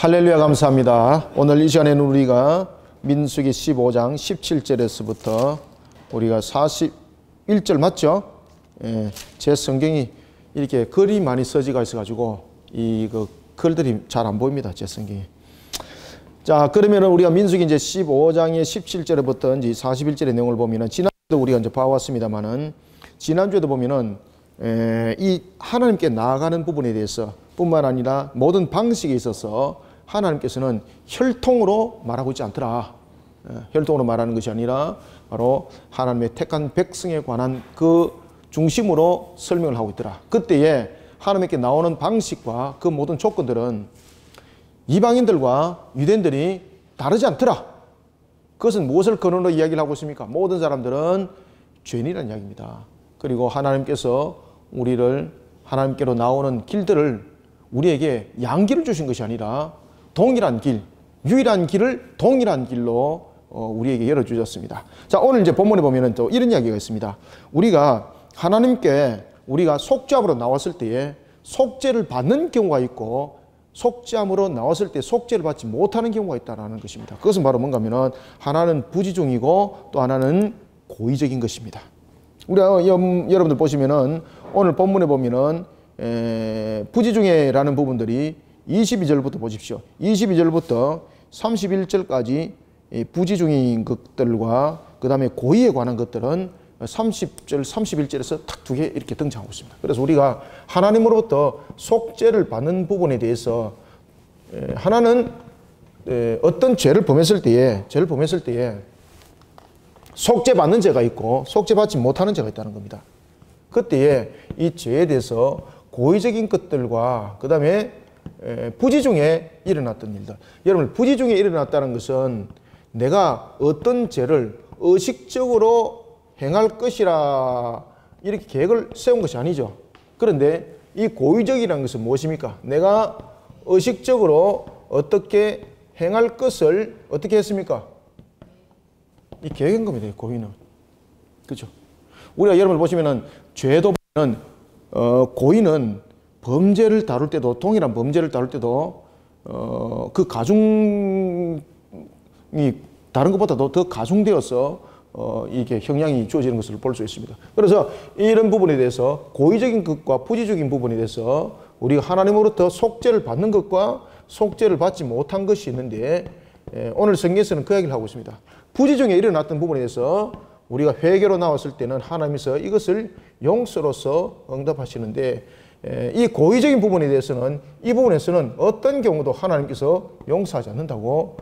할렐루야, 감사합니다. 오늘 이 시간에는 우리가 민수기 15장 17절에서부터 우리가 41절 맞죠? 예, 제 성경이 이렇게 글이 많이 써지가 있어가지고 이 글들이 잘 안 보입니다. 제 성경이. 자, 그러면 우리가 민수기 이제 15장의 17절부터 이제 41절의 내용을 보면은 지난주도 우리가 이제 봐왔습니다만은 지난주에도 보면은 이 하나님께 나아가는 부분에 대해서 뿐만 아니라 모든 방식에 있어서 하나님께서는 혈통으로 말하고 있지 않더라. 혈통으로 말하는 것이 아니라 바로 하나님의 택한 백성에 관한 그 중심으로 설명을 하고 있더라. 그때에 하나님께 나오는 방식과 그 모든 조건들은 이방인들과 유대인들이 다르지 않더라. 그것은 무엇을 근원으로 이야기를 하고 있습니까? 모든 사람들은 죄인이라는 이야기입니다. 그리고 하나님께서 우리를 하나님께로 나오는 길들을 우리에게 양길을 주신 것이 아니라 동일한 길, 유일한 길을 동일한 길로 우리에게 열어주셨습니다. 자, 오늘 이제 본문에 보면은 또 이런 이야기가 있습니다. 우리가 하나님께 우리가 속죄함으로 나왔을 때에 속죄를 받는 경우가 있고 속죄함으로 나왔을 때 속죄를 받지 못하는 경우가 있다는 것입니다. 그것은 바로 뭔가 하면은 하나는 부지중이고 또 하나는 고의적인 것입니다. 우리가 여러분들 보시면은 오늘 본문에 보면은 부지중에라는 부분들이 22절부터 보십시오. 22절부터 31절까지 부지중인 것들과 그 다음에 고의에 관한 것들은 30절, 31절에서 딱 두 개 이렇게 등장하고 있습니다. 그래서 우리가 하나님으로부터 속죄를 받는 부분에 대해서 하나는 어떤 죄를 범했을 때에 속죄받는 죄가 있고 속죄받지 못하는 죄가 있다는 겁니다. 그때에 이 죄에 대해서 고의적인 것들과 그 다음에 부지중에 일어났던 일들. 여러분, 부지중에 일어났다는 것은 내가 어떤 죄를 의식적으로 행할 것이라 이렇게 계획을 세운 것이 아니죠. 그런데 이 고의적이라는 것은 무엇입니까? 내가 의식적으로 어떻게 행할 것을 어떻게 했습니까? 이 계획인 겁니다. 고의는. 그렇죠? 우리가 여러분을 보시면은 죄도 보면은 고의는 범죄를 다룰 때도 동일한 범죄를 다룰 때도 그 가중이 다른 것보다도 더 가중되어서 이게 형량이 주어지는 것을 볼 수 있습니다. 그래서 이런 부분에 대해서 고의적인 것과 부지적인 부분에 대해서 우리가 하나님으로부터 속죄를 받는 것과 속죄를 받지 못한 것이 있는데 오늘 성경에서는 그 이야기를 하고 있습니다. 부지중에 일어났던 부분에 대해서 우리가 회개로 나왔을 때는 하나님께서 이것을 용서로서 응답하시는데 이 고의적인 부분에 대해서는 이 부분에서는 어떤 경우도 하나님께서 용서하지 않는다고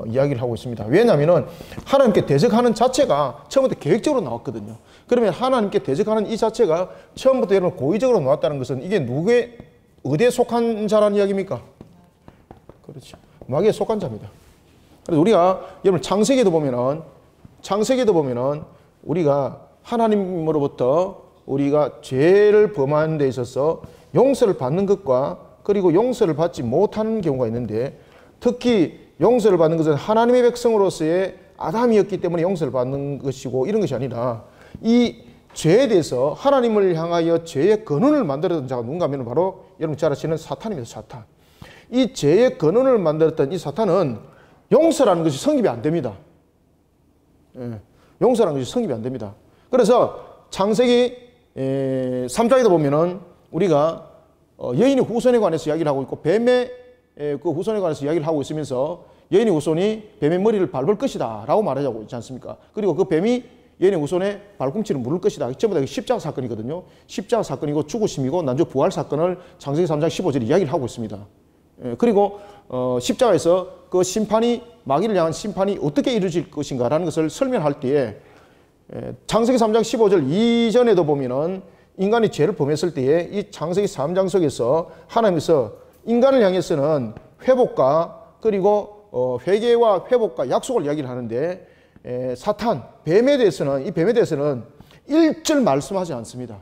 이야기를 하고 있습니다. 왜냐하면 하나님께 대적하는 자체가 처음부터 계획적으로 나왔거든요. 그러면 하나님께 대적하는 이 자체가 처음부터 여러분 고의적으로 나왔다는 것은 이게 누구의 어디에 속한 자라는 이야기입니까? 그렇죠. 마귀에 속한 자입니다. 그래서 우리가 여러분 창세기도 보면은 우리가 하나님으로부터 우리가 죄를 범하는 데 있어서 용서를 받는 것과 그리고 용서를 받지 못하는 경우가 있는데 특히 용서를 받는 것은 하나님의 백성으로서의 아담이었기 때문에 용서를 받는 것이고 이런 것이 아니라 이 죄에 대해서 하나님을 향하여 죄의 근원을 만들었던 자가 누군가 하면 바로 여러분 잘 아시는 사탄입니다. 사탄. 이 죄의 근원을 만들었던 이 사탄은 용서라는 것이 성립이 안 됩니다. 용서라는 것이 성립이 안 됩니다. 그래서 창세기 3장에도 보면은 우리가 여인의 후손에 관해서 이야기를 하고 있고 뱀의 그 후손에 관해서 이야기를 하고 있으면서 여인의 후손이 뱀의 머리를 밟을 것이다 라고 말하고 있지 않습니까? 그리고 그 뱀이 여인의 후손의 발꿈치를 물을 것이다. 전부 다 십자가 사건이거든요. 십자가 사건이고 죽으심이고 난조 부활 사건을 창세기 3장 15절에 이야기를 하고 있습니다. 그리고 십자가에서 그 심판이 마귀를 향한 심판이 어떻게 이루어질 것인가 라는 것을 설명할 때에 창세기 3장 15절 이전에도 보면은 인간이 죄를 범했을 때에 이 창세기 3장 속에서 하나님께서 인간을 향해서는 회복과 그리고 회개와 회복과 약속을 이야기를 하는데 사탄, 뱀에 대해서는 1절 말씀하지 않습니다.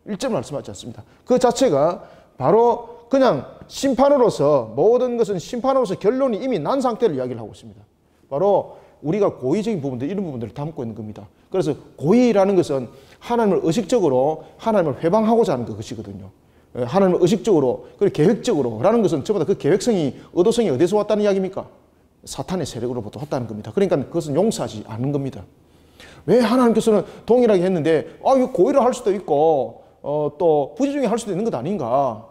1절 말씀하지 않습니다. 그 자체가 바로 그냥 심판으로서 모든 것은 심판으로서 결론이 이미 난 상태를 이야기를 하고 있습니다. 바로 우리가 고의적인 부분들 이런 부분들을 담고 있는 겁니다. 그래서 고의라는 것은 하나님을 의식적으로 하나님을 회방하고자 하는 것이거든요. 하나님은 의식적으로 그리고 계획적으로 라는 것은 저보다 그 계획성이 의도성이 어디서 왔다는 이야기입니까? 사탄의 세력으로부터 왔다는 겁니다. 그러니까 그것은 용서하지 않는 겁니다. 왜 하나님께서는 동일하게 했는데 이거 고의로 할 수도 있고 또 부지중에 할 수도 있는 것 아닌가?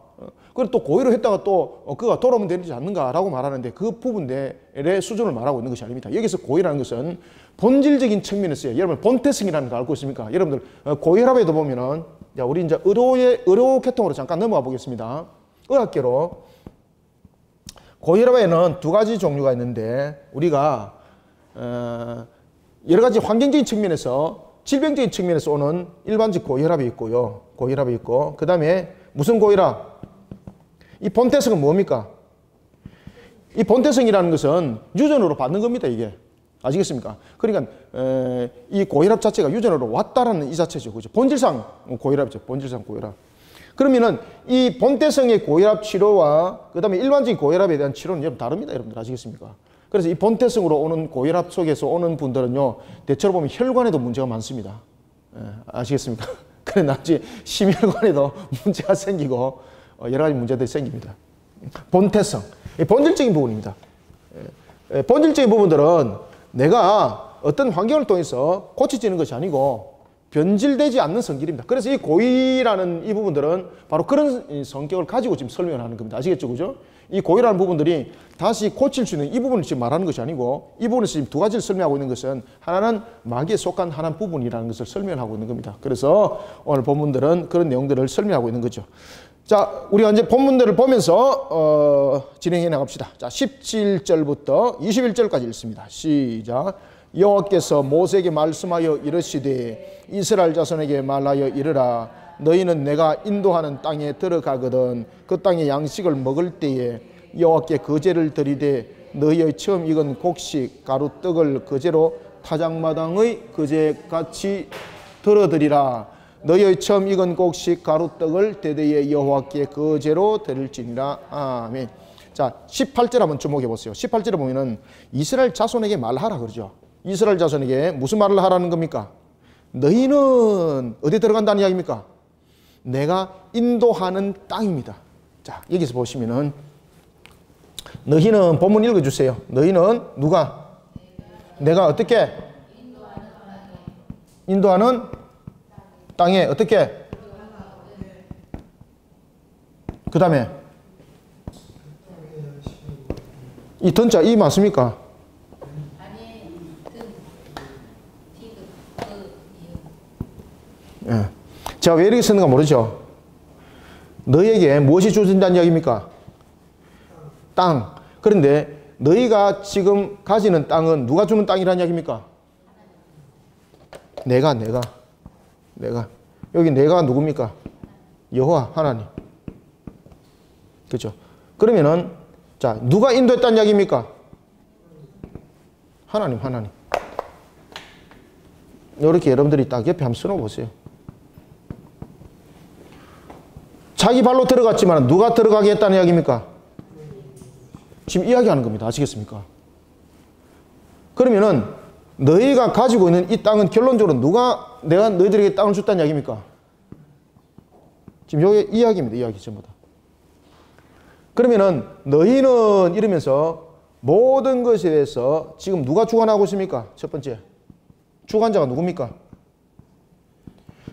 그리고 또 고의로 했다가 또 그가 돌아오면 되지 않는가라고 말하는데 그 부분의 수준을 말하고 있는 것이 아닙니다. 여기서 고의라는 것은 본질적인 측면에서요. 여러분 본태성이라는 거 알고 있습니까? 여러분들 고의랍에도 보면은 우리 이제 의료 계통으로 잠깐 넘어가 보겠습니다. 의학계로 고혈압에는 두 가지 종류가 있는데 우리가 여러 가지 환경적인 측면에서 질병적인 측면에서 오는 일반적 고혈압이 있고요. 고혈압이 있고 그 다음에 무슨 고혈압? 이 본태성은 뭡니까? 이 본태성이라는 것은 유전으로 받는 겁니다. 이게 아시겠습니까? 그러니까 이 고혈압 자체가 유전으로 왔다라는 이 자체죠. 그죠? 본질상 고혈압이죠. 본질상 고혈압. 그러면은 이 본태성의 고혈압 치료와 그 다음에 일반적인 고혈압에 대한 치료는 여러분 다릅니다. 여러분들 아시겠습니까? 그래서 이 본태성으로 오는 고혈압 속에서 오는 분들은요, 대체로 보면 혈관에도 문제가 많습니다. 아시겠습니까? 그래, 나중에 심혈관에도 문제가 생기고, 여러 가지 문제들이 생깁니다. 본태성. 본질적인 부분입니다. 본질적인 부분들은 내가 어떤 환경을 통해서 고쳐지는 것이 아니고, 변질되지 않는 성질입니다. 그래서 이 고의라는 이 부분들은 바로 그런 성격을 가지고 지금 설명하는 겁니다. 아시겠죠? 그죠? 이 고의라는 부분들이 다시 고칠 수 있는 이 부분을 지금 말하는 것이 아니고 이 부분에서 지금 두 가지를 설명하고 있는 것은 하나는 마귀에 속한 하나의 부분이라는 것을 설명하고 있는 겁니다. 그래서 오늘 본문들은 그런 내용들을 설명하고 있는 거죠. 자, 우리가 이제 본문들을 보면서 진행해 나갑시다. 자, 17절부터 21절까지 읽습니다. 시작. 여호와께서 모세에게 말씀하여 이르시되 이스라엘 자손에게 말하여 이르라. 너희는 내가 인도하는 땅에 들어가거든 그 땅의 양식을 먹을 때에 여호와께 거제를 드리되 너희의 처음 익은 곡식 가루떡을 거제로 타작마당의 거제같이 들어드리라. 너희의 처음 익은 곡식 가루떡을 대대에 여호와께 거제로 드릴지니라. 아멘. 자, 18절 한번 주목해 보세요. 18절에 보면은 이스라엘 자손에게 말하라 그러죠. 이스라엘 자손에게 무슨 말을 하라는 겁니까? 너희는 어디 들어간다는 이야기입니까? 내가 인도하는 땅입니다. 자, 여기서 보시면은 너희는 본문 읽어주세요. 너희는 누가? 내가 어떻게? 인도하는 땅에 어떻게? 그 다음에 이 던자 이 맞습니까? 예. 제가 왜 이렇게 쓰는가 모르죠? 너희에게 무엇이 주어진다는 이야기입니까? 땅. 그런데 너희가 지금 가지는 땅은 누가 주는 땅이라는 이야기입니까? 내가. 여기 내가 누굽니까? 여호와 하나님. 그렇죠? 그러면은 자, 누가 인도했다는 이야기입니까? 하나님. 이렇게 여러분들이 딱 옆에 한번 써놓으세요. 자기 발로 들어갔지만 누가 들어가게 했다는 이야기입니까? 지금 이야기하는 겁니다. 아시겠습니까? 그러면은 너희가 가지고 있는 이 땅은 결론적으로 내가 너희들에게 땅을 줬다는 이야기입니까? 지금 여기 이야기입니다. 이야기 전부 다. 그러면은 너희는 이러면서 모든 것에 대해서 지금 누가 주관하고 있습니까? 첫 번째. 주관자가 누굽니까?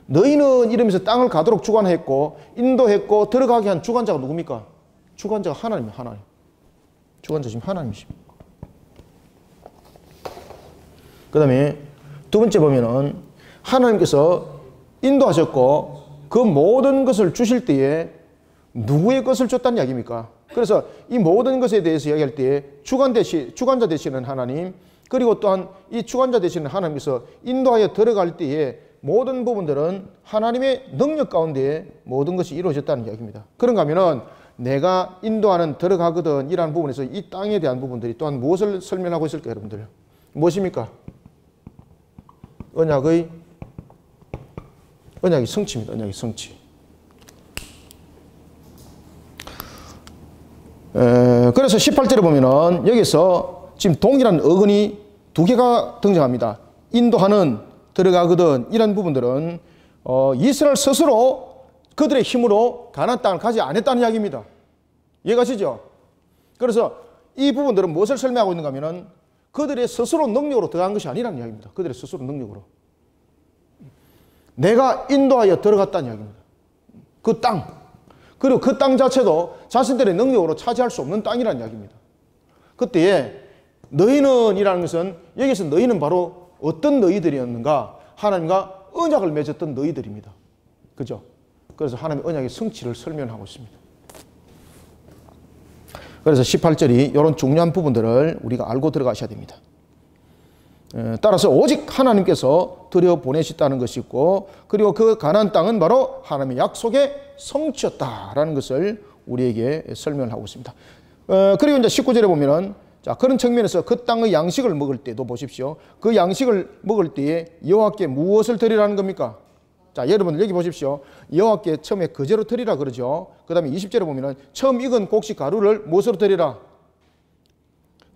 너희는 이러면서 땅을 가도록 주관했고 인도했고 들어가게 한 주관자가 누굽니까? 주관자가 하나님이에요. 하나님. 주관자 지금 하나님이십니다. 그 다음에 두 번째 보면은 하나님께서 인도하셨고 그 모든 것을 주실 때에 누구의 것을 줬다는 이야기입니까? 그래서 이 모든 것에 대해서 이야기할 때에 주관자 되시는 하나님 그리고 또한 이 주관자 되시는 하나님께서 인도하여 들어갈 때에 모든 부분들은 하나님의 능력 가운데 모든 것이 이루어졌다는 이야기입니다. 그런가 하면은 내가 인도하는 들어가거든 이라는 부분에서 이 땅에 대한 부분들이 또한 무엇을 설명하고 있을까요, 여러분들? 무엇입니까? 언약의 성취입니다. 언약의 성취. 그래서 18절에 보면은 여기서 지금 동일한 어근이 두 개가 등장합니다. 인도하는 들어가거든 이런 부분들은 이스라엘 스스로 그들의 힘으로 가나안 땅을 가지 않았다는 이야기입니다. 이해가시죠? 그래서 이 부분들은 무엇을 설명하고 있는가 하면은 그들의 스스로 능력으로 들어간 것이 아니라는 이야기입니다. 그들의 스스로 능력으로. 내가 인도하여 들어갔다는 이야기입니다. 그 땅. 그리고 그 땅 자체도 자신들의 능력으로 차지할 수 없는 땅이라는 이야기입니다. 그때에 너희는 이라는 것은 여기서 너희는 바로 어떤 너희들이었는가? 하나님과 언약을 맺었던 너희들입니다. 그죠? 그래서 하나님의 언약의 성취를 설명하고 있습니다. 그래서 18절이 이런 중요한 부분들을 우리가 알고 들어가셔야 됩니다. 따라서 오직 하나님께서 들여보내셨다는 것이 있고, 그리고 그 가나안 땅은 바로 하나님의 약속의 성취였다라는 것을 우리에게 설명을 하고 있습니다. 그리고 이제 19절에 보면은, 자, 그런 측면에서 그 땅의 양식을 먹을 때도 보십시오. 그 양식을 먹을 때에 여호와께 무엇을 드리라는 겁니까? 자, 여러분들 여기 보십시오. 여호와께 처음에 거제로 드리라 그러죠. 그 다음에 20절에 보면은 처음 익은 곡식 가루를 무엇으로 드리라?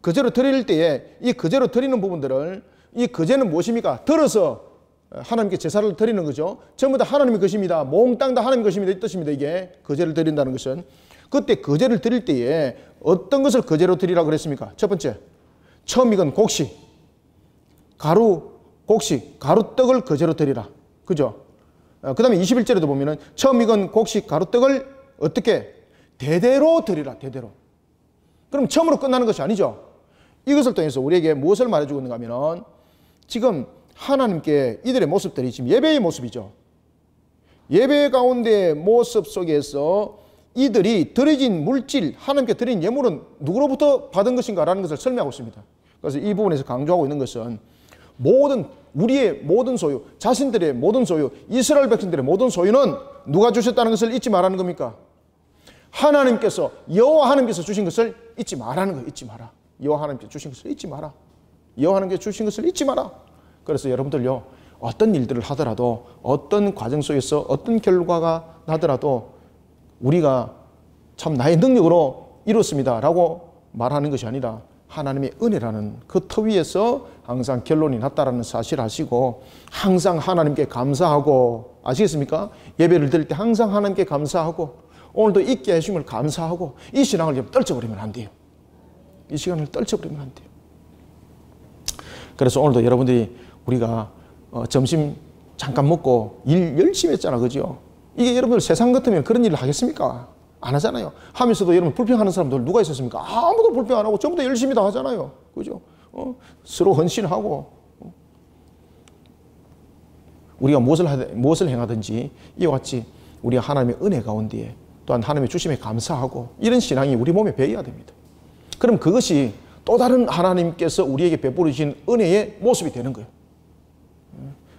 거제로 드릴 때에 이 거제로 드리는 부분들을, 이 거제는 무엇입니까? 들어서 하나님께 제사를 드리는 거죠. 전부 다 하나님의 것입니다. 몽땅 다 하나님의 것입니다. 이 뜻입니다. 이게 거제를 드린다는 것은. 그때 거제를 드릴 때에 어떤 것을 거제로 드리라고 그랬습니까? 첫 번째, 처음 익은 곡식, 곡식, 가루떡을 거제로 드리라. 그죠? 그 다음에 21절에도 보면은 처음 익은 곡식, 가루떡을 어떻게? 대대로 드리라, 대대로. 그럼 처음으로 끝나는 것이 아니죠. 이것을 통해서 우리에게 무엇을 말해주고 있는가 하면은 지금 하나님께 이들의 모습들이 지금 예배의 모습이죠. 예배 가운데 모습 속에서 이들이 드려진 물질, 하나님께 드린 예물은 누구로부터 받은 것인가라는 것을 설명하고 있습니다. 그래서 이 부분에서 강조하고 있는 것은 우리의 모든 소유, 자신들의 모든 소유, 이스라엘 백성들의 모든 소유는 누가 주셨다는 것을 잊지 말라는 겁니까? 하나님께서, 여호와 하나님께서 주신 것을 잊지 말라는 거예요. 잊지 마라. 여호와 하나님께서 주신 것을 잊지 마라. 여호와 하나님께서 주신 것을 잊지 마라. 그래서 여러분들요, 어떤 일들을 하더라도, 어떤 과정 속에서 어떤 결과가 나더라도 우리가 참 나의 능력으로 이뤘습니다 라고 말하는 것이 아니라 하나님의 은혜라는 그 터 위에서 항상 결론이 났다라는 사실을 아시고 항상 하나님께 감사하고, 아시겠습니까? 예배를 드릴 때 항상 하나님께 감사하고 오늘도 있게 해주심을 감사하고 이 신앙을 떨쳐버리면 안 돼요. 이 시간을 떨쳐버리면 안 돼요. 그래서 오늘도 여러분들이 우리가 점심 잠깐 먹고 일 열심히 했잖아. 그죠? 이게 여러분들 세상 같으면 그런 일을 하겠습니까? 안 하잖아요. 하면서도 여러분 불평하는 사람들 누가 있었습니까? 아무도 불평 안 하고 전부 다 열심히 다 하잖아요. 그죠? 서로 헌신하고. 우리가 무엇을 행하든지 이와 같이 우리가 하나님의 은혜 가운데 또한 하나님의 주심에 감사하고 이런 신앙이 우리 몸에 배어야 됩니다. 그럼 그것이 또 다른 하나님께서 우리에게 베풀어 주신 은혜의 모습이 되는 거예요.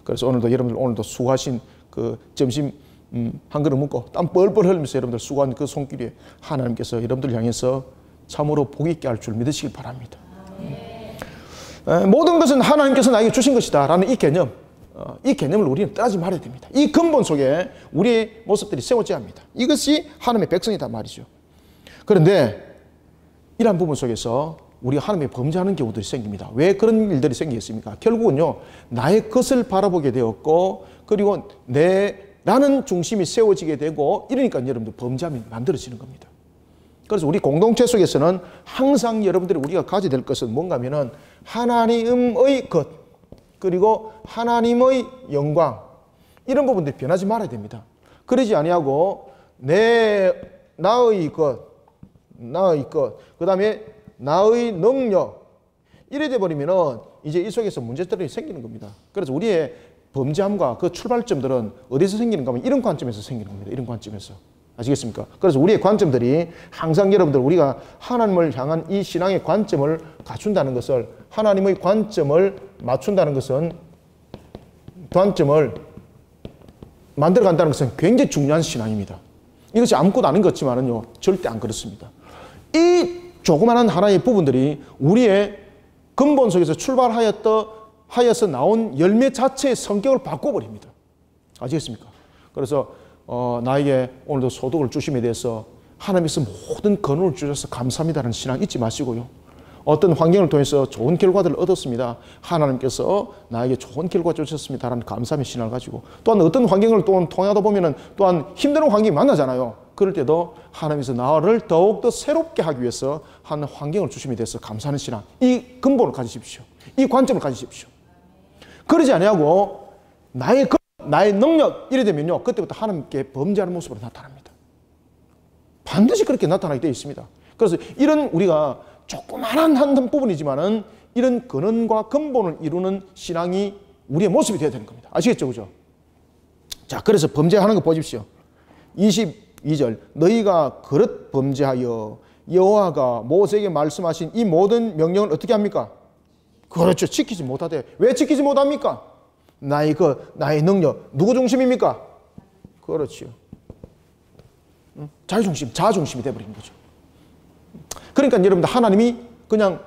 그래서 여러분들 수고하신 그 점심 한 그릇 먹고 땀 뻘뻘 흘리면서 여러분들 수고한 그 손길에 하나님께서 여러분들 향해서 참으로 복 있게 할 줄 믿으시길 바랍니다. 모든 것은 하나님께서 나에게 주신 것이다 라는 이 개념을 우리는 떠나지 말아야 됩니다. 이 근본 속에 우리의 모습들이 세워져야 합니다. 이것이 하나님의 백성이다 말이죠. 그런데 이러한 부분 속에서 우리가 하나님의 범죄하는 경우들이 생깁니다. 왜 그런 일들이 생기겠습니까? 결국은요, 나의 것을 바라보게 되었고, 그리고 나는 중심이 세워지게 되고, 이러니까 여러분들 범죄함이 만들어지는 겁니다. 그래서 우리 공동체 속에서는 항상 여러분들이 우리가 가져야 될 것은 뭔가 하면은 하나님의 것, 그리고 하나님의 영광, 이런 부분들이 변하지 말아야 됩니다. 그러지 아니하고 나의 것, 그 다음에 나의 능력, 이래 돼 버리면은 이제 이 속에서 문제들이 생기는 겁니다. 그래서 우리의 범죄함과 그 출발점들은 어디서 생기는가 하면 이런 관점에서 생기는 겁니다. 이런 관점에서. 아시겠습니까? 그래서 우리의 관점들이 항상 여러분들 우리가 하나님을 향한 이 신앙의 관점을 갖춘다는 것을, 하나님의 관점을 맞춘다는 것은, 관점을 만들어간다는 것은 굉장히 중요한 신앙입니다. 이것이 아무것도 아닌 것 같지만은요, 절대 안 그렇습니다. 이 조그마한 하나의 부분들이 우리의 근본 속에서 출발하여서 나온 열매 자체의 성격을 바꿔버립니다. 아시겠습니까? 그래서 나에게 오늘도 소득을 주심에 대해서 하나님께서 모든 권한을 주셔서 감사합니다라는 신앙 잊지 마시고요. 어떤 환경을 통해서 좋은 결과들을 얻었습니다. 하나님께서 나에게 좋은 결과 주셨습니다라는 감사의 신앙을 가지고, 또한 어떤 환경을 또 통하다 보면은 또한 힘든 환경이 만나잖아요. 그럴 때도 하나님께서 나를 더욱더 새롭게 하기 위해서 한 환경을 주심에 대해서 감사하는 신앙, 이 근본을 가지십시오. 이 관점을 가지십시오. 그러지 아니하고 나의 능력 이래 되면요, 그때부터 하나님께 범죄하는 모습으로 나타납니다. 반드시 그렇게 나타나게 되어 있습니다. 그래서 이런 우리가 조그만한 한 부분이지만은 이런 근원과 근본을 이루는 신앙이 우리의 모습이 되어야 되는 겁니다. 아시겠죠? 그죠? 자, 그래서 범죄하는 거 보십시오. 22절, 너희가 그릇 범죄하여 여호와가 모세에게 말씀하신 이 모든 명령을 어떻게 합니까? 그렇죠. 지키지 못하되. 왜 지키지 못합니까? 나의 능력, 누구 중심입니까? 그렇지요. 자중심, 자중심이 되어버린 거죠. 그러니까 여러분들 하나님이 그냥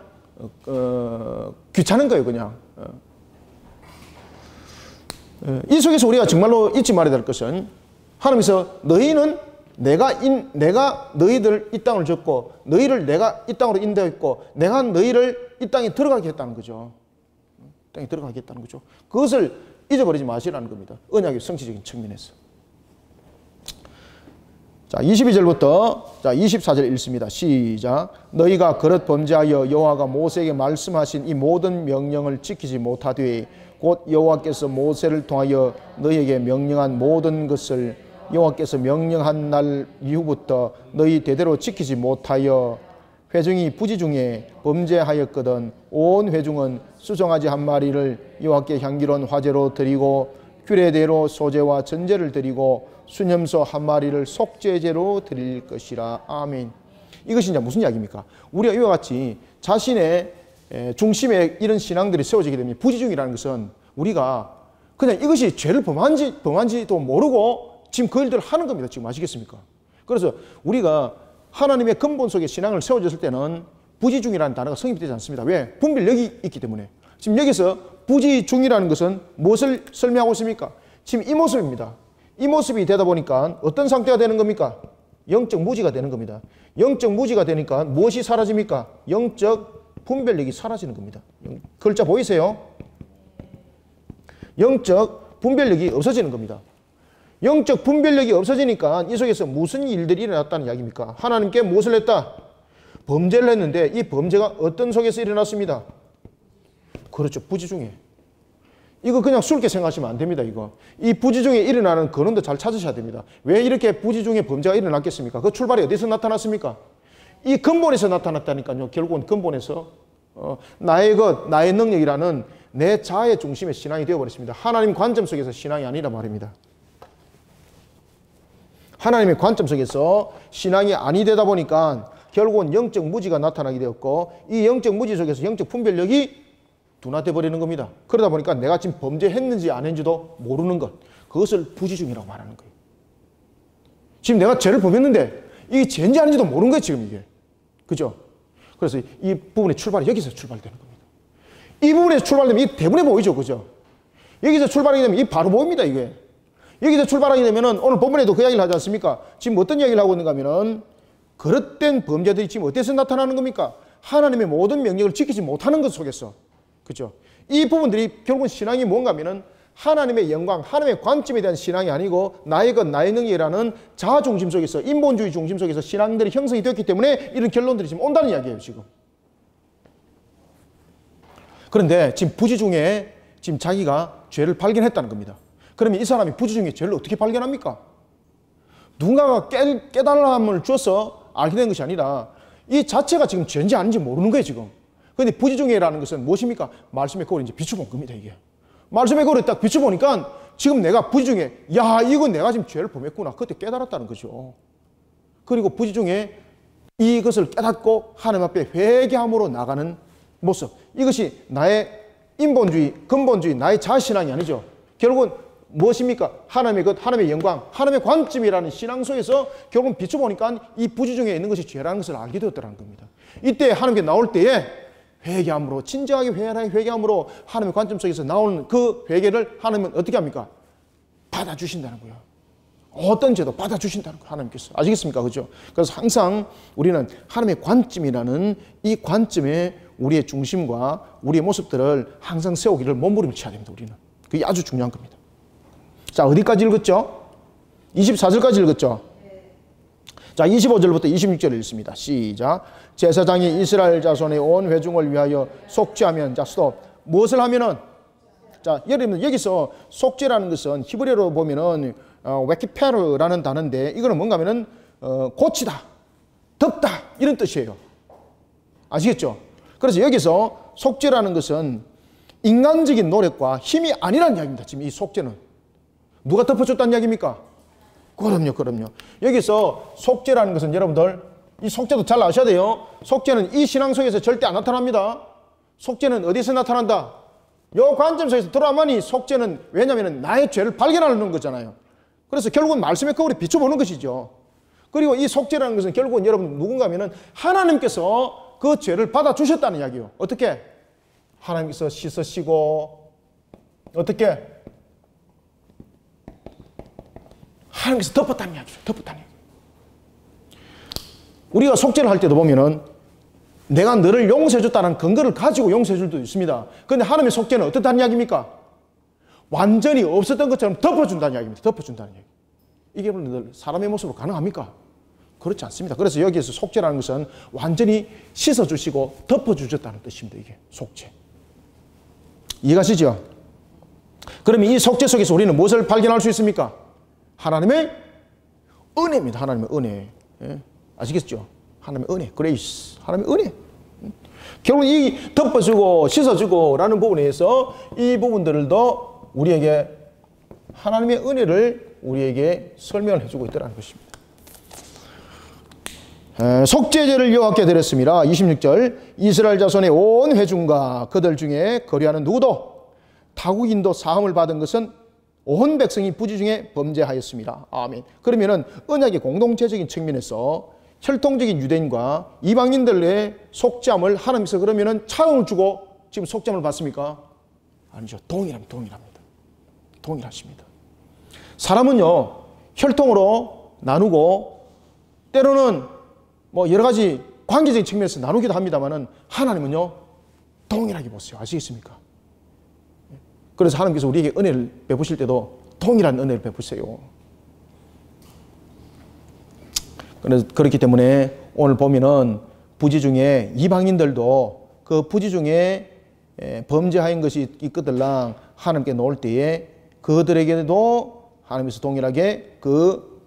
귀찮은 거예요. 그냥. 이 속에서 우리가 정말로 잊지 말아야 될 것은, 하나님께서 너희는 내가 너희들 이 땅을 줬고 너희를 내가 이 땅으로 인도했고 내가 너희를 이 땅에 들어가게 했다는 거죠. 땅에 들어가게 했다는 거죠. 그것을 잊어버리지 마시라는 겁니다. 언약의 성취적인 측면에서. 자, 22절부터 24절 읽습니다. 시작. 너희가 그릇 범죄하여 여호와가 모세에게 말씀하신 이 모든 명령을 지키지 못하되 곧 여호와께서 모세를 통하여 너희에게 명령한 모든 것을 여호와께서 명령한 날 이후부터 너희 대대로 지키지 못하여 회중이 부지 중에 범죄하였거든 온 회중은 수송아지 한 마리를 여호와께 향기로운 화제로 드리고 규례대로 소제와 전제를 드리고 수념소 한 마리를 속죄제로 드릴 것이라. 아멘. 이것이 이제 무슨 이야기입니까? 우리가 이와 같이 자신의 중심에 이런 신앙들이 세워지게 되면 부지중이라는 것은 우리가 그냥 이것이 죄를 범한지도 모르고 지금 그 일들을 하는 겁니다. 지금 아시겠습니까? 그래서 우리가 하나님의 근본 속에 신앙을 세워졌을 때는 부지중이라는 단어가 성립되지 않습니다. 왜? 분별력이 있기 때문에. 지금 여기서 부지중이라는 것은 무엇을 설명하고 있습니까? 지금 이 모습입니다. 이 모습이 되다 보니까 어떤 상태가 되는 겁니까? 영적 무지가 되는 겁니다. 영적 무지가 되니까 무엇이 사라집니까? 영적 분별력이 사라지는 겁니다. 글자 보이세요? 영적 분별력이 없어지는 겁니다. 영적 분별력이 없어지니까 이 속에서 무슨 일들이 일어났다는 이야기입니까? 하나님께 무엇을 했다? 범죄를 했는데 이 범죄가 어떤 속에서 일어났습니다? 그렇죠. 부지중에. 이거 그냥 술게 생각하시면 안 됩니다. 이거. 이 부지중에 일어나는 근원도 잘 찾으셔야 됩니다. 왜 이렇게 부지중에 범죄가 일어났겠습니까? 그 출발이 어디서 나타났습니까? 이 근본에서 나타났다니까요. 결국은 근본에서 나의 나의 능력이라는 내 자아의 중심의 신앙이 되어버렸습니다. 하나님 관점 속에서 신앙이 아니라 말입니다. 하나님의 관점 속에서 신앙이 아니 되다 보니까 결국은 영적 무지가 나타나게 되었고 이 영적 무지 속에서 영적 분별력이 둔화돼 버리는 겁니다. 그러다 보니까 내가 지금 범죄했는지 안 했는지도 모르는 것, 그것을 부지중이라고 말하는 거예요. 지금 내가 죄를 범했는데 이게 죄인지 아닌지도 모르는 거예요. 지금 이게. 그죠? 그래서 이 부분의 출발이 여기서 출발되는 겁니다. 이 부분에서 출발되면 이 대문에 보이죠. 그죠? 여기서 출발하게 되면 이 바로 보입니다. 이게. 여기서 출발하게 되면은 오늘 본문에도 그 이야기를 하지 않습니까? 지금 어떤 이야기를 하고 있는가 하면은 그릇된 범죄들이 지금 어디서 나타나는 겁니까? 하나님의 모든 명령을 지키지 못하는 것 속에서. 그죠? 이 부분들이 결국은 신앙이 뭔가 하면은 하나님의 영광, 하나님의 관점에 대한 신앙이 아니고 나의 것, 나의 능력이라는 자아 중심 속에서, 인본주의 중심 속에서 신앙들이 형성이 되었기 때문에 이런 결론들이 지금 온다는 이야기예요, 지금. 그런데 지금 부지중에 지금 자기가 죄를 발견했다는 겁니다. 그러면 이 사람이 부지중에 죄를 어떻게 발견합니까? 누군가가 깨달음을 줘서 알게 된 것이 아니라 이 자체가 지금 죄인지 아닌지 모르는 거예요, 지금. 그런데 부지중에라는 것은 무엇입니까? 말씀의 거울을 이제 비춰본 겁니다, 이게. 말씀의 거울에 딱 비춰보니까 지금 내가 부지중에, 야, 이건 내가 지금 죄를 범했구나. 그때 깨달았다는 거죠. 그리고 부지중에 이것을 깨닫고 하나님 앞에 회개함으로 나가는 모습. 이것이 나의 인본주의, 근본주의, 나의 자신앙이 아니죠. 결국은 무엇입니까? 하나님의 것, 하나님의 영광, 하나님의 관점이라는 신앙 속에서 결국은 비춰보니까 이 부지중에 있는 것이 죄라는 것을 알게 되었다는 겁니다. 이때 하나님께 나올 때에 회개함으로, 진정하게 회개함으로 하나님의 관점 속에서 나오는 그 회개를 하나님은 어떻게 합니까? 받아주신다는 거예요. 어떤 죄도 받아주신다는 거예요, 하나님께서. 아시겠습니까? 그죠? 그래서 항상 우리는 하나님의 관점이라는 이 관점에 우리의 중심과 우리의 모습들을 항상 세우기를 몸부림을 쳐야 됩니다. 우리는. 그게 아주 중요한 겁니다. 자, 어디까지 읽었죠? 24절까지 읽었죠? 자, 25절부터 26절 읽습니다. 시작. 제사장이 이스라엘 자손의 온 회중을 위하여 속죄하면, 자, 스톱. 무엇을 하면은, 자, 예를 들면 여기서 속죄라는 것은 히브리어로 보면은 웨키페르라는 단어인데, 이거는 뭔가 하면은 고치다, 덮다 이런 뜻이에요. 아시겠죠? 그래서 여기서 속죄라는 것은 인간적인 노력과 힘이 아니라는 이야기입니다. 지금 이 속죄는 누가 덮어줬다는 이야기입니까? 그럼요. 여기서 속죄라는 것은 여러분들 이 속죄도 잘 아셔야 돼요. 속죄는 이 신앙 속에서 절대 안 나타납니다. 속죄는 어디서 나타난다? 요 관점 속에서 들어야만이 속죄는, 왜냐하면 나의 죄를 발견하는 거잖아요. 그래서 결국은 말씀의 거울에 비춰보는 것이죠. 그리고 이 속죄라는 것은 결국은 여러분 누군가 하면은 하나님께서 그 죄를 받아주셨다는 이야기예요. 어떻게? 하나님께서 씻으시고, 어떻게? 하나님께서 덮었다는 이야기죠. 덮었다는 이야기. 우리가 속죄를 할 때도 보면은 내가 너를 용서해줬다는 근거를 가지고 용서해줄 수도 있습니다. 그런데 하나님의 속죄는 어떻다는 이야기입니까? 완전히 없었던 것처럼 덮어준다는 이야기입니다. 덮어준다는 이야기. 이게 물론 사람의 모습으로 가능합니까? 그렇지 않습니다. 그래서 여기에서 속죄라는 것은 완전히 씻어주시고 덮어주셨다는 뜻입니다. 이게 속죄. 이해가시죠? 그러면 이 속죄 속에서 우리는 무엇을 발견할 수 있습니까? 하나님의 은혜입니다. 하나님의 은혜. 예? 아시겠죠? 하나님의 은혜, 그레이스. 하나님의 은혜. 결국 이 덮어주고 씻어주고 라는 부분에서 이 부분들도 우리에게 하나님의 은혜를 우리에게 설명을 해주고 있다는 것입니다. 속죄제를 여호와께 드렸습니다. 26절. 이스라엘 자손의 온 회중과 그들 중에 거류하는 누구도 타국인도 사함을 받은 것은 온 백성이 부지 중에 범죄하였습니다. 아멘. 그러면은 언약의 공동체적인 측면에서 혈통적인 유대인과 이방인들의 속죄함을 하나님께서 그러면은 차용을 주고 지금 속죄함을 받습니까? 아니죠. 동일합니다. 동일하십니다. 사람은요, 혈통으로 나누고 때로는 뭐 여러 가지 관계적인 측면에서 나누기도 합니다만은 하나님은요, 동일하게 보세요. 아시겠습니까? 그래서 하나님께서 우리에게 은혜를 베푸실 때도 동일한 은혜를 베푸세요. 그래서 그렇기 때문에 오늘 보면은 부지 중에 이방인들도 그 부지 중에 범죄하인 것이 있거들랑 하나님께 놓을 때에 그들에게도 하나님께서 동일하게 그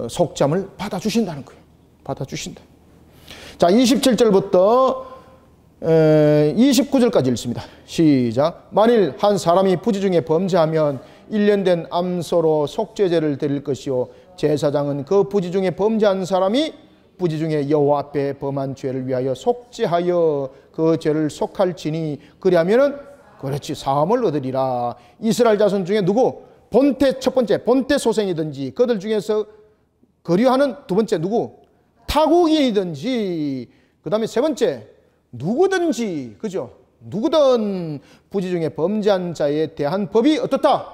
속죄함을 받아주신다는 거예요. 받아주신다. 자, 27절부터 29절까지 읽습니다. 시작. 만일 한 사람이 부지 중에 범죄하면 1년 된 암소로 속죄제를 드릴 것이요 제사장은 그 부지 중에 범죄한 사람이 부지 중에 여호와 앞에 범한 죄를 위하여 속죄하여 그 죄를 속할지니 그리하면은 그렇지 사함을 얻으리라. 이스라엘 자손 중에 누구? 본태 첫 번째 본태 소생이든지 그들 중에서 거류하는 두 번째 누구? 타국인이든지 그 다음에 세 번째 누구든지, 그죠? 누구든 부지 중에 범죄한 자에 대한 법이 어떻다?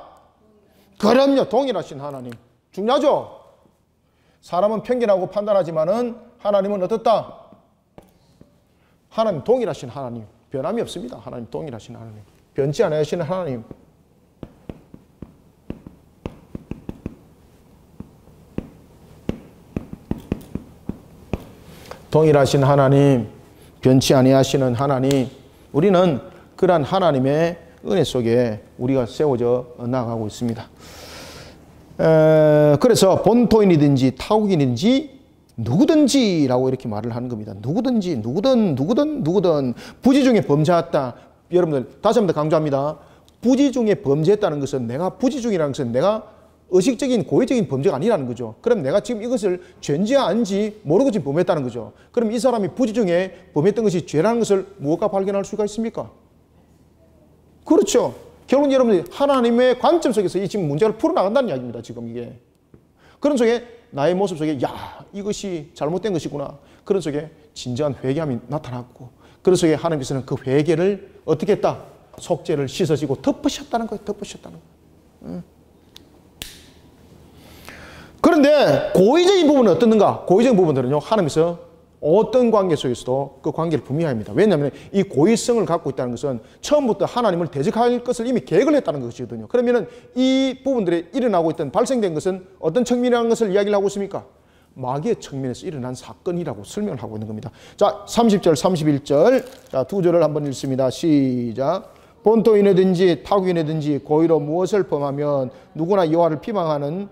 그럼요, 동일하신 하나님. 중요하죠? 사람은 편견하고 판단하지만은 하나님은 어떻다? 하나님 동일하신 하나님. 변함이 없습니다. 하나님 동일하신 하나님. 변치 않으시는 하나님. 동일하신 하나님, 변치 아니하시는 하나님, 우리는 그러한 하나님의 은혜 속에 우리가 세워져 나가고 있습니다. 그래서 본토인이든지 타국인이든지 누구든지라고 이렇게 말을 하는 겁니다. 누구든지, 누구든 부지 중에 범죄했다. 여러분들 다시 한번 더 강조합니다. 부지 중에 범죄했다는 것은 내가 부지 중이라는 것은 내가 의식적인 고의적인 범죄가 아니라는 거죠. 그럼 내가 지금 이것을 죄인지 아닌지 모르고 지금 범했다는 거죠. 그럼 이 사람이 부지 중에 범했던 것이 죄라는 것을 무엇과 발견할 수가 있습니까? 그렇죠. 결국 여러분들이 하나님의 관점 속에서 이 지금 문제를 풀어나간다는 이야기입니다. 지금 이게. 그런 속에 나의 모습 속에 야 이것이 잘못된 것이구나. 그런 속에 진정한 회개함이 나타났고 그런 속에 하나님께서는 그 회개를 어떻게 했다? 속죄를 씻어지고 덮으셨다는 거예요. 덮으셨다는 거예요. 그런데 고의적인 부분은 어떻는가? 고의적인 부분들은요, 하나님께서 어떤 관계 속에서도 그 관계를 분명히 합니다. 왜냐하면 이 고의성을 갖고 있다는 것은 처음부터 하나님을 대적할 것을 이미 계획을 했다는 것이거든요. 그러면은 이 부분들이 일어나고 있던 발생된 것은 어떤 측면이라는 것을 이야기를 하고 있습니까? 마귀의 측면에서 일어난 사건이라고 설명을 하고 있는 겁니다. 자, 30절, 31절. 자, 두 절을 한번 읽습니다. 시작. 본토인이든지 타국인이든지 고의로 무엇을 범하면 누구나 여호와를 비방하는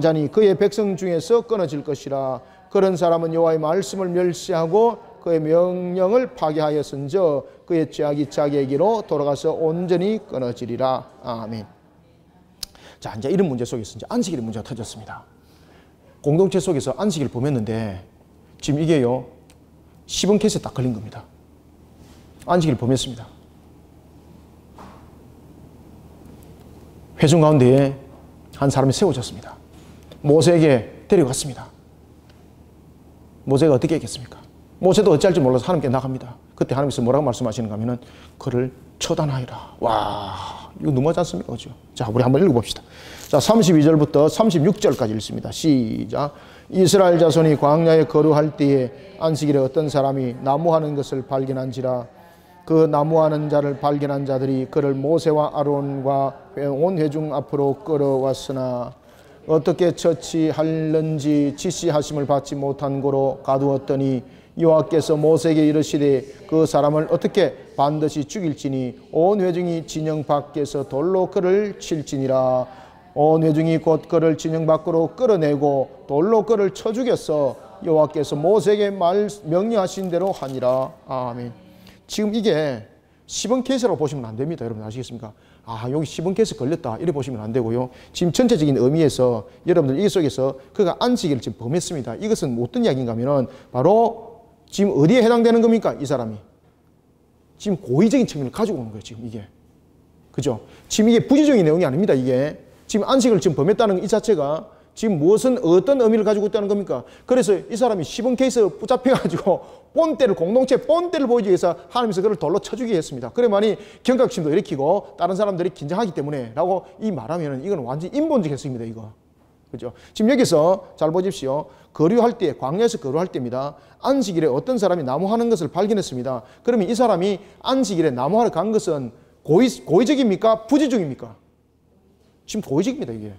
자니 그의 백성 중에서 끊어질 것이라. 그런 사람은 여호와의 말씀을 멸시하고 그의 명령을 파괴하였은저 그의 죄악이 자기에게로 돌아가서 온전히 끊어지리라. 아멘. 자, 이제 이런 문제 속에서 이제 안식일의 문제가 터졌습니다. 공동체 속에서 안식일을 범했는데 지금 이게요, 시범 케이스에 딱 걸린 겁니다. 안식일을 범했습니다. 회중 가운데에 한 사람이 세워졌습니다. 모세에게 데려갔습니다. 모세가 어떻게 했겠습니까? 모세도 어찌할지 몰라서 하나님께 나갑니다. 그때 하나님께서 뭐라고 말씀하시는가 하면은 그를 처단하여라. 와, 이거 너무하지 않습니까? 그죠? 자, 우리 한번 읽어봅시다. 자, 32절부터 36절까지 읽습니다. 시작. 이스라엘 자손이 광야에 거류할 때에 안식일에 어떤 사람이 나무하는 것을 발견한지라. 그 나무하는 자를 발견한 자들이 그를 모세와 아론과 온 회중 앞으로 끌어왔으나 어떻게 처치할는지 지시하심을 받지 못한 고로 가두었더니 여호와께서 모세에게 이르시되 그 사람을 어떻게 반드시 죽일지니 온 회중이 진영 밖에서 돌로 그를 칠지니라. 온 회중이 곧 그를 진영 밖으로 끌어내고 돌로 그를 쳐 죽였어 여호와께서 모세에게 명령하신 대로 하니라. 아멘. 지금 이게 시범 케이스라고 보시면 안 됩니다. 여러분 아시겠습니까? 아, 여기 시범 케이스 걸렸다 이래 보시면 안 되고요. 지금 전체적인 의미에서 여러분들 이 속에서 그가 안식일을 지금 범했습니다. 이것은 어떤 이야기인가 하면은 바로 지금 어디에 해당되는 겁니까? 이 사람이 지금 고의적인 측면을 가지고 오는 거예요. 지금 이게, 그죠? 지금 이게 부지적인 내용이 아닙니다. 이게 지금 안식을 지금 범했다는 이 자체가 지금 무엇은 어떤 의미를 가지고 있다는 겁니까? 그래서 이 사람이 시범 케이스 붙잡혀가지고 공동체 본때를 보이기 위해서 하나님께서 그를 돌로 쳐주게 했습니다. 그래만이 경각심도 일으키고 다른 사람들이 긴장하기 때문에 라고 이 말하면은 이건 완전히 인본적 해석입니다. 이거, 그죠? 지금 여기서 잘 보십시오. 거류할 때, 광야에서 거류할 때입니다. 안식일에 어떤 사람이 나무하는 것을 발견했습니다. 그러면 이 사람이 안식일에 나무하러 간 것은 고의적입니까? 부지중입니까? 지금 고의적입니다. 이게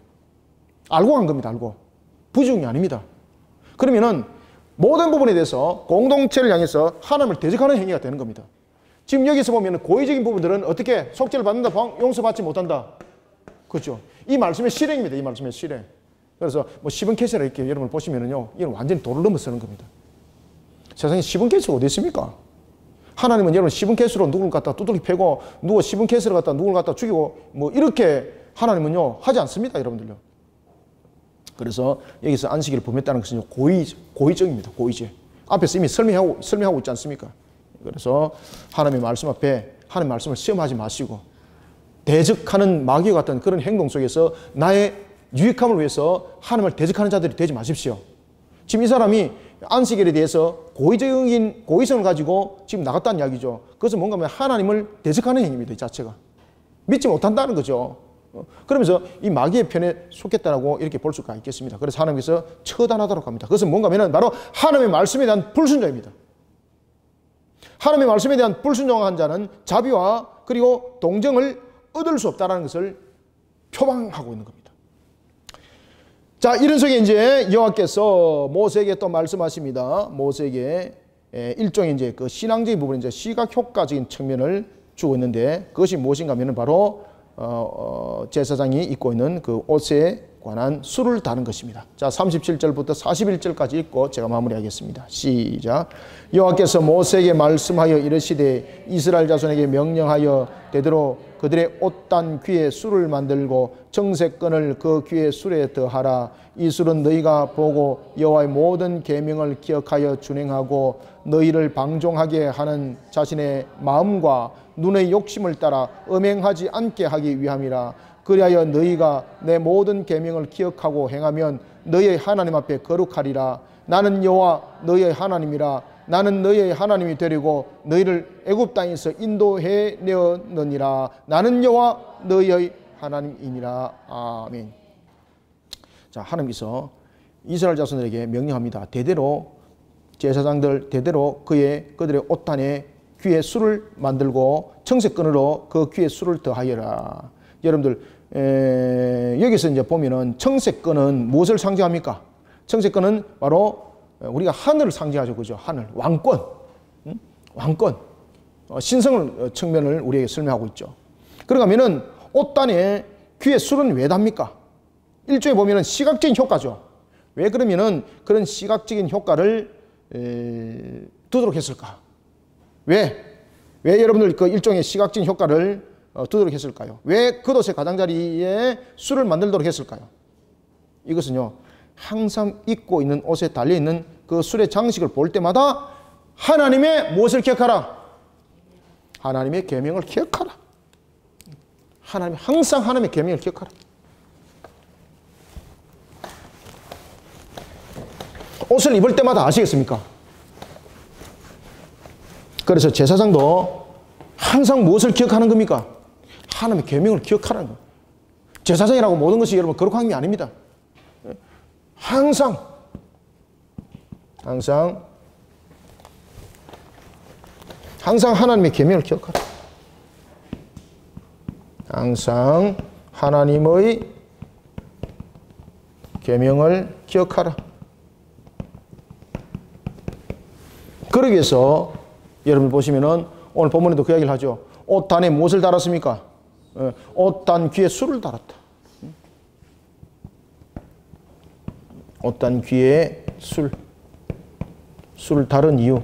알고 간 겁니다. 알고. 부지중이 아닙니다. 그러면은 모든 부분에 대해서 공동체를 향해서 하나님을 대적하는 행위가 되는 겁니다. 지금 여기서 보면 고의적인 부분들은 어떻게 속죄를 받는다, 용서받지 못한다. 그렇죠? 이 말씀의 실행입니다. 이 말씀의 실행. 그래서 뭐 시범 케이스라 이렇게 여러분 보시면은요, 이건 완전히 도를 넘어서는 겁니다. 세상에 시범 케이스가 어디 있습니까? 하나님은 여러분 시범 케이스로 누구를 갖다 두들기 패고 누구 시범 케이스를 갖다 누구를 갖다 죽이고 뭐 이렇게 하나님은요 하지 않습니다. 여러분들요. 그래서 여기서 안식일을 범했다는 것은 고의적입니다. 고의적. 앞에서 이미 설명하고 있지 않습니까? 그래서 하나님의 말씀 앞에 하나님의 말씀을 시험하지 마시고 대적하는 마귀와 같은 그런 행동 속에서 나의 유익함을 위해서 하나님을 대적하는 자들이 되지 마십시오. 지금 이 사람이 안식일에 대해서 고의적인 고의성을 가지고 지금 나갔다는 이야기죠. 그것은 뭔가 하면 하나님을 대적하는 행위입니다. 이 자체가. 믿지 못한다는 거죠. 그러면서 이 마귀의 편에 속했다라고 이렇게 볼 수가 있겠습니다. 그래서 하나님께서 처단하도록 합니다. 그것은 뭔가 하면 바로 하나님의 말씀에 대한 불순종입니다. 하나님의 말씀에 대한 불순종한 자는 자비와 그리고 동정을 얻을 수 없다는 것을 표방하고 있는 겁니다. 자, 이런 속에 이제 여호와께서 모세에게 또 말씀하십니다. 모세에게 일종의 이제 그 신앙적인 부분, 이제 시각 효과적인 측면을 주고 있는데 그것이 무엇인가 하면 바로 제사장이 입고 있는 그 옷에 관한 수를 다는 것입니다. 자, 37절부터 41절까지 읽고 제가 마무리하겠습니다. 시작. 여호와께서 모세에게 말씀하여 이르시되 이스라엘 자손에게 명령하여 대대로 그들의 옷단 귀에 수를 만들고 정색끈을 그 귀에 술에 더하라. 이 술은 너희가 보고 여호와의 모든 계명을 기억하여 준행하고 너희를 방종하게 하는 자신의 마음과 눈의 욕심을 따라 음행하지 않게 하기 위함이라. 그리하여 너희가 내 모든 계명을 기억하고 행하면 너희의 하나님 앞에 거룩하리라. 나는 여호와 너희의 하나님이라. 나는 너희의 하나님이 되리고 너희를 애굽 땅에서 인도해 내었느니라. 나는 여호와 너희의 하나님이니라. 아멘. 자, 하나님께서 이스라엘 자손들에게 명령합니다. 대대로 제사장들 대대로 그들의 옷단에 귀에 술을 만들고 청색끈으로 그 귀에 술을 더하여라. 여러분들 여기서 이제 보면은 청색끈은 무엇을 상징합니까? 청색끈은 바로 우리가 하늘을 상징하죠, 그죠? 하늘, 왕권, 왕권, 신성을 측면을 우리에게 설명하고 있죠. 그러면은 옷단에 귀에 술은 왜 답니까? 일종의 보면은 시각적인 효과죠. 왜 그러면은 그런 시각적인 효과를 두도록 했을까? 왜 여러분들 그 일종의 시각적인 효과를 두도록 했을까요? 왜 겉옷의 가장자리에 술을 만들도록 했을까요? 이것은요, 항상 입고 있는 옷에 달려있는 그 술의 장식을 볼 때마다 하나님의 무엇을 기억하라? 하나님의 계명을 기억하라. 항상 하나님의 계명을 기억하라. 옷을 입을 때마다 아시겠습니까? 그래서 제사장도 항상 무엇을 기억하는 겁니까? 하나님의 계명을 기억하라는 거예요. 제사장이라고 모든 것이 여러분 거룩한 게 아닙니다. 항상 하나님의 계명을 기억하라. 항상 하나님의 계명을 기억하라. 그러기 위해서 여러분 보시면은 오늘 본문에도 그 이야기를 하죠. 옷단에 무엇을 달았습니까? 옷단 귀에 술을 달았다. 옷단 귀에 술을 달은 이유.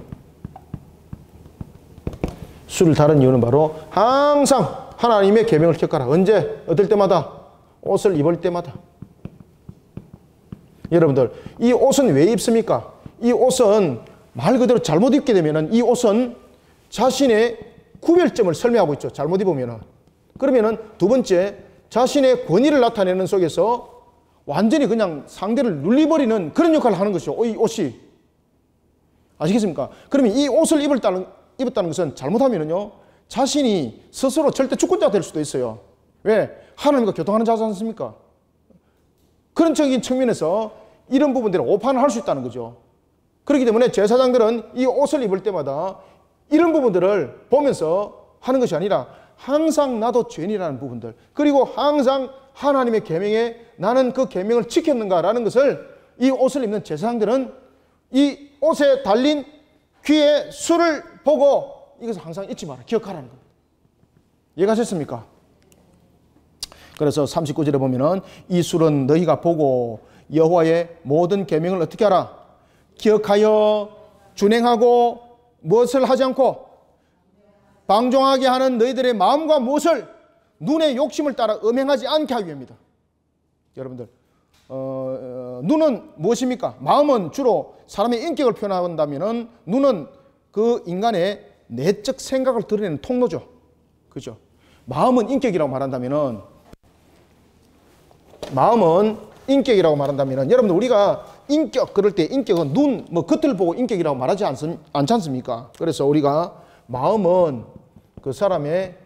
술을 달은 이유는 바로 항상 하나님의 계명을 기억하라. 언제? 어떨 때마다? 옷을 입을 때마다. 여러분들, 이 옷은 왜 입습니까? 이 옷은 말 그대로 잘못 입게 되면은 이 옷은 자신의 구별점을 설명하고 있죠. 잘못 입으면은. 그러면은 두 번째, 자신의 권위를 나타내는 속에서 완전히 그냥 상대를 눌리버리는 그런 역할을 하는 것이죠. 이 옷이. 아시겠습니까? 그러면 이 옷을 입었다는 것은 잘못하면은요, 자신이 스스로 절대 주권자가 될 수도 있어요. 왜? 하나님과 교통하는 자지 않습니까? 그런 적인 측면에서 이런 부분들을 오판을 할 수 있다는 거죠. 그렇기 때문에 제사장들은 이 옷을 입을 때마다 이런 부분들을 보면서 하는 것이 아니라 항상 나도 죄인이라는 부분들, 그리고 항상 하나님의 계명에 나는 그 계명을 지켰는가라는 것을 이 옷을 입는 제사장들은 이 옷에 달린 귀에 술을 보고 이것을 항상 잊지 마라, 기억하라는 겁니다. 이해가셨습니까? 그래서 39절에 보면은 이 술은 너희가 보고 여호와의 모든 계명을 어떻게 하라? 기억하여 준행하고 무엇을 하지 않고 방종하게 하는 너희들의 마음과 무엇을 눈의 욕심을 따라 음행하지 않게 하기 위함이다. 여러분들, 눈은 무엇입니까? 마음은 주로 사람의 인격을 표현한다면은 눈은 그 인간의 내적 생각을 드러내는 통로죠. 그죠? 마음은 인격이라고 말한다면은 여러분들 우리가 인격 그럴 때 인격은 눈, 겉을 보고 인격이라고 말하지 않지 않습니까? 그래서 우리가 마음은 그 사람의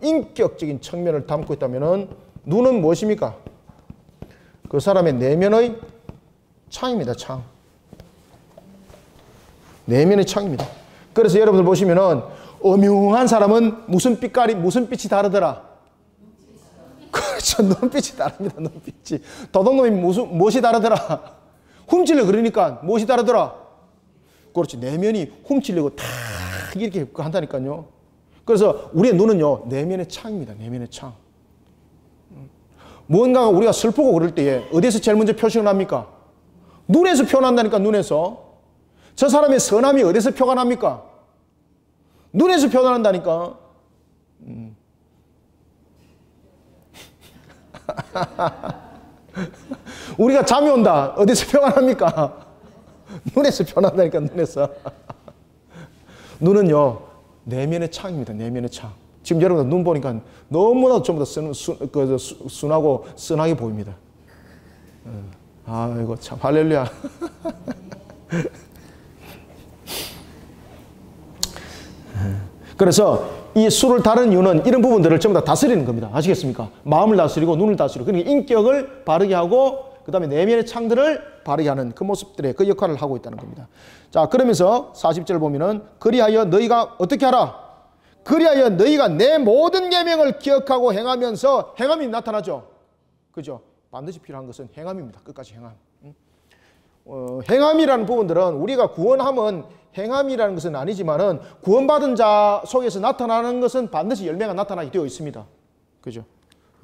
인격적인 측면을 담고 있다면은 눈은 무엇입니까? 그 사람의 내면의 창입니다. 창. 내면의 창입니다. 그래서 여러분들 보시면은 음흉한 사람은 무슨 빛이 다르더라? 그렇죠. 눈빛이 다릅니다. 눈빛이. 도둑놈이 무엇이 다르더라? 훔치려 그러니까 무엇이 다르더라? 그렇지. 내면이 훔치려고 탁 이렇게 한다니까요. 그래서 우리의 눈은요, 내면의 창입니다. 내면의 창. 무언가가 우리가 슬프고 그럴 때에 어디서 제일 먼저 표시가 납니까? 눈에서 표현한다니까, 눈에서. 저 사람의 선함이 어디서 표가 납니까? 눈에서 표현한다니까. 우리가 잠이 온다. 어디서 표가 납니까? 눈에서 표현한다니까, 눈에서. 눈은요, 내면의 창입니다. 내면의 창. 지금 여러분들 눈 보니까 너무나도 전부 다 순하고 선하게 보입니다. 아이고, 참, 할렐루야. 그래서 이 술을 다른 이유는 이런 부분들을 전부 다 다스리는 겁니다. 아시겠습니까? 마음을 다스리고 눈을 다스리고, 그러니까 인격을 바르게 하고, 그 다음에 내면의 창들을 바르게 하는 그 모습들의 그 역할을 하고 있다는 겁니다. 자, 그러면서 40절 보면은 그리하여 너희가 어떻게 하라? 그리하여 너희가 내 모든 계명을 기억하고 행하면서, 행함이 나타나죠. 그죠? 반드시 필요한 것은 행함입니다. 끝까지 행함. 행함이라는 부분들은 우리가 구원함은 행함이라는 것은 아니지만은 구원받은 자 속에서 나타나는 것은 반드시 열매가 나타나게 되어 있습니다. 그죠?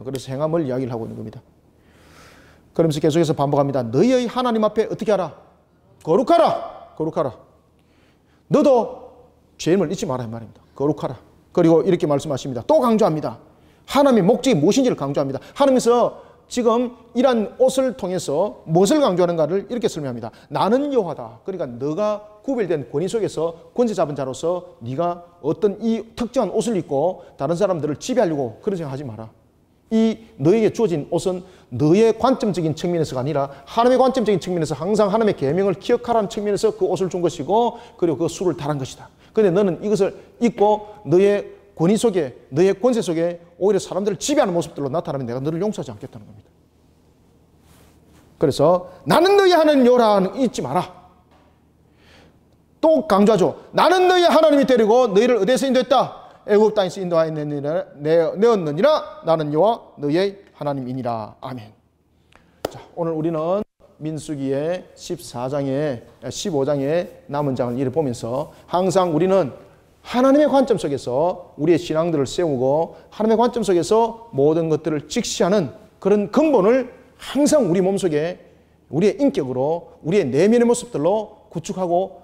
그래서 행함을 이야기를 하고 있는 겁니다. 그러면서 계속해서 반복합니다. 너희의 하나님 앞에 어떻게 하라? 거룩하라. 거룩하라. 너도 죄임을 잊지 마라 이 말입니다. 거룩하라. 그리고 이렇게 말씀하십니다. 또 강조합니다. 하나님의 목적이 무엇인지를 강조합니다. 하나님께서 지금 이런 옷을 통해서 무엇을 강조하는가를 이렇게 설명합니다. 나는 여호와다. 그러니까 너가 구별된 권위 속에서 권세 잡은 자로서 네가 어떤 이 특정한 옷을 입고 다른 사람들을 지배하려고 그런 생각하지 마라. 이 너에게 주어진 옷은 너의 관점적인 측면에서가 아니라 하나님의 관점적인 측면에서 항상 하나님의 계명을 기억하라는 측면에서 그 옷을 준 것이고, 그리고 그 수를 달한 것이다. 그런데 너는 이것을 입고 너의 권위 속에, 너의 권세 속에 오히려 사람들을 지배하는 모습들로 나타나면 내가 너를 용서하지 않겠다는 겁니다. 그래서 나는 너희 하나님 여호와는 잊지 마라. 또 강조하죠. 나는 너희 하나님이 되리고 너희를 어디에서 인도했다? 애굽 땅에서 인도하여 내었느니라. 나는 여호와 너희의 하나님이니라. 아멘. 자, 오늘 우리는 민수기의 15장의 남은 장을 이를 보면서 항상 우리는 하나님의 관점 속에서 우리의 신앙들을 세우고 하나님의 관점 속에서 모든 것들을 직시하는 그런 근본을 항상 우리 몸속에 우리의 인격으로 우리의 내면의 모습들로 구축하고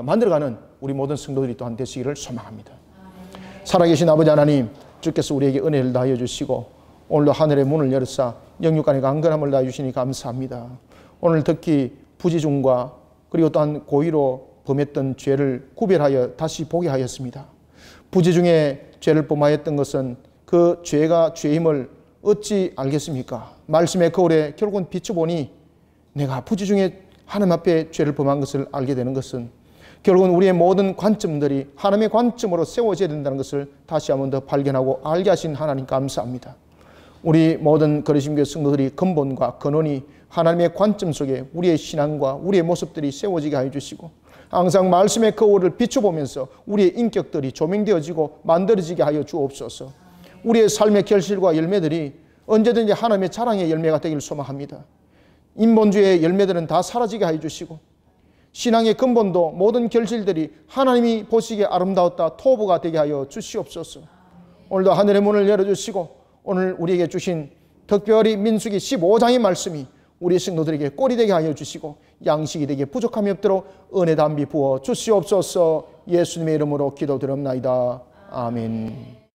만들어가는 우리 모든 성도들이 또한 되시기를 소망합니다. 살아계신 아버지 하나님, 주께서 우리에게 은혜를 다하여 주시고 오늘도 하늘의 문을 열으사 영육간의 강건함을 다해 주시니 감사합니다. 오늘 특히 부지중과 그리고 또한 고의로 범했던 죄를 구별하여 다시 보게 하였습니다. 부지중에 죄를 범하였던 것은 그 죄가 죄임을 어찌 알겠습니까? 말씀의 거울에 결국은 비춰보니 내가 부지중에 하나님 앞에 죄를 범한 것을 알게 되는 것은 결국은 우리의 모든 관점들이 하나님의 관점으로 세워져야 된다는 것을 다시 한번 더 발견하고 알게 하신 하나님 감사합니다. 우리 모든 거리심교회 성도들이 근본과 근원이 하나님의 관점 속에 우리의 신앙과 우리의 모습들이 세워지게 하여 주시고 항상 말씀의 거울을 비춰보면서 우리의 인격들이 조명되어지고 만들어지게 하여 주옵소서. 우리의 삶의 결실과 열매들이 언제든지 하나님의 자랑의 열매가 되기를 소망합니다. 인본주의의 열매들은 다 사라지게 하여 주시고 신앙의 근본도 모든 결실들이 하나님이 보시기에 아름다웠다 토부가 되게 하여 주시옵소서. 오늘도 하늘의 문을 열어주시고 오늘 우리에게 주신 특별히 민수기 15장의 말씀이 우리 성도들에게 꼴이 되게 하여 주시고 양식이 되게 부족함이 없도록 은혜 담비 부어 주시옵소서. 예수님의 이름으로 기도드립나이다. 아멘.